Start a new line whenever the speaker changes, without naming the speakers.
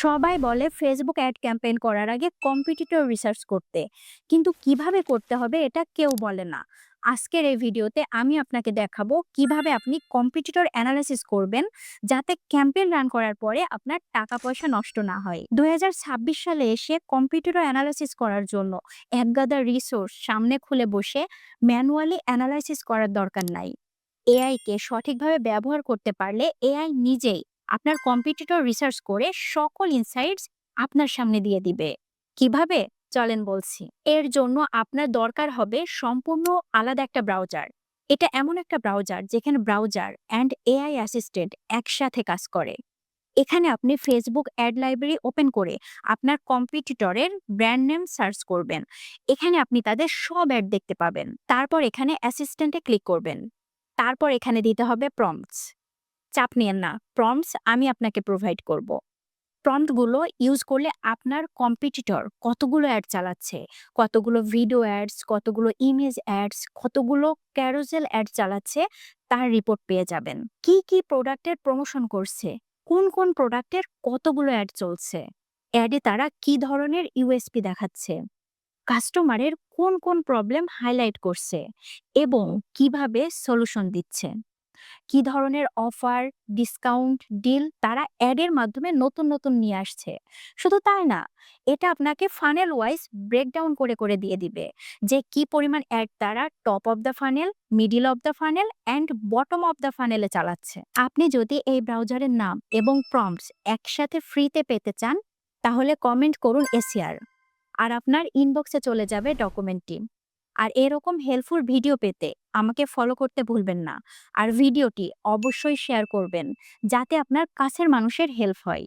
সবাই বলে Facebook ad campaign করার আগে কম্পিটিটর রিসার্চ করতে, কিন্তু কিভাবে করতে হবে এটা কেউ বলে না। আজকের এই ভিডিওতে আমি আপনাকে দেখাবো কিভাবে আপনি কম্পিটিটর অ্যানালাইসিস করবেন, যাতে ক্যাম্পেইন রান করার পরে আপনার টাকা পয়সা নষ্ট না হয়। 2026 সালে এসে কম্পিটিটর অ্যানালাইসিস করার জন্য একগাদা রিসোর্স সামনে খুলে বসে ম্যানুয়ালি অ্যানালাইসিস করার দরকার নাই। এআই কে সঠিকভাবে ব্যবহার করতে পারলে এআই নিজেই আপনার কম্পিটিটর রিসার্চ করে সকল ইনসাইটস আপনার সামনে দিয়ে দিবে। কিভাবে? চলেন বলছি। এর জন্য আপনার দরকার হবে সম্পূর্ণ আলাদা একটা ব্রাউজার। এটা এমন একটা ব্রাউজার যেখানে ব্রাউজার অ্যান্ড এআই অ্যাসিস্ট্যান্ট একসাথে কাজ করে। এখানে আপনি ফেসবুক অ্যাড লাইব্রেরি ওপেন করে আপনার কম্পিটিটরের ব্র্যান্ড নেম সার্চ করবেন। এখানে আপনি তাদের সব অ্যাড দেখতে পাবেন। তারপর এখানে অ্যাসিস্ট্যান্টে ক্লিক করবেন। তারপর এখানে দিতে হবে প্রম্পটস। চাপ নিয়েন না, প্রম্পটস আমি আপনাকে প্রোভাইড করব। প্রম্পটগুলো ইউজ করলে আপনার কম্পিটিটর কতগুলো অ্যাড চালাচ্ছে, কতগুলো ভিডিও অ্যাডস, কতগুলো ইমেজ অ্যাডস, কতগুলো ক্যারোসেল অ্যাড চালাচ্ছে, তার রিপোর্ট পেয়ে যাবেন। কি কি প্রোডাক্টের প্রমোশন করছে, কোন কোন প্রোডাক্টের কতগুলো অ্যাড চলছে, অ্যাডে তারা কি ধরনের ইউএসপি দেখাচ্ছে, কাস্টমারের কোন কোন প্রবলেম হাইলাইট করছে এবং কিভাবে সলিউশন দিচ্ছে, কি ধরনের অফার, ডিসকাউন্ট, ডিল তারা অ্যাডের মাধ্যমে নতুন নতুন নিয়ে আসছে। শুধু তাই না, এটা আপনাকে ফানেল ওয়াইজ ব্রেকডাউন করে করে দিয়ে দিবে যে কি পরিমাণ অ্যাড তারা top of the funnel, middle of the funnel and bottom of the ফানেলে চালাচ্ছে। আপনি যদি এই ব্রাউজারের নাম এবং প্রম্পটস একসাথে ফ্রিতে পেতে চান, তাহলে কমেন্ট করুন এসিআর, আর আপনার ইনবক্সে চলে যাবে ডকুমেন্টটি। আর এরকম হেল্পফুল ভিডিও পেতে আমাকে ফলো করতে ভুলবেন না। আর ভিডিওটি অবশ্যই শেয়ার করবেন, যাতে আপনার কাছের মানুষের হেল্প হয়।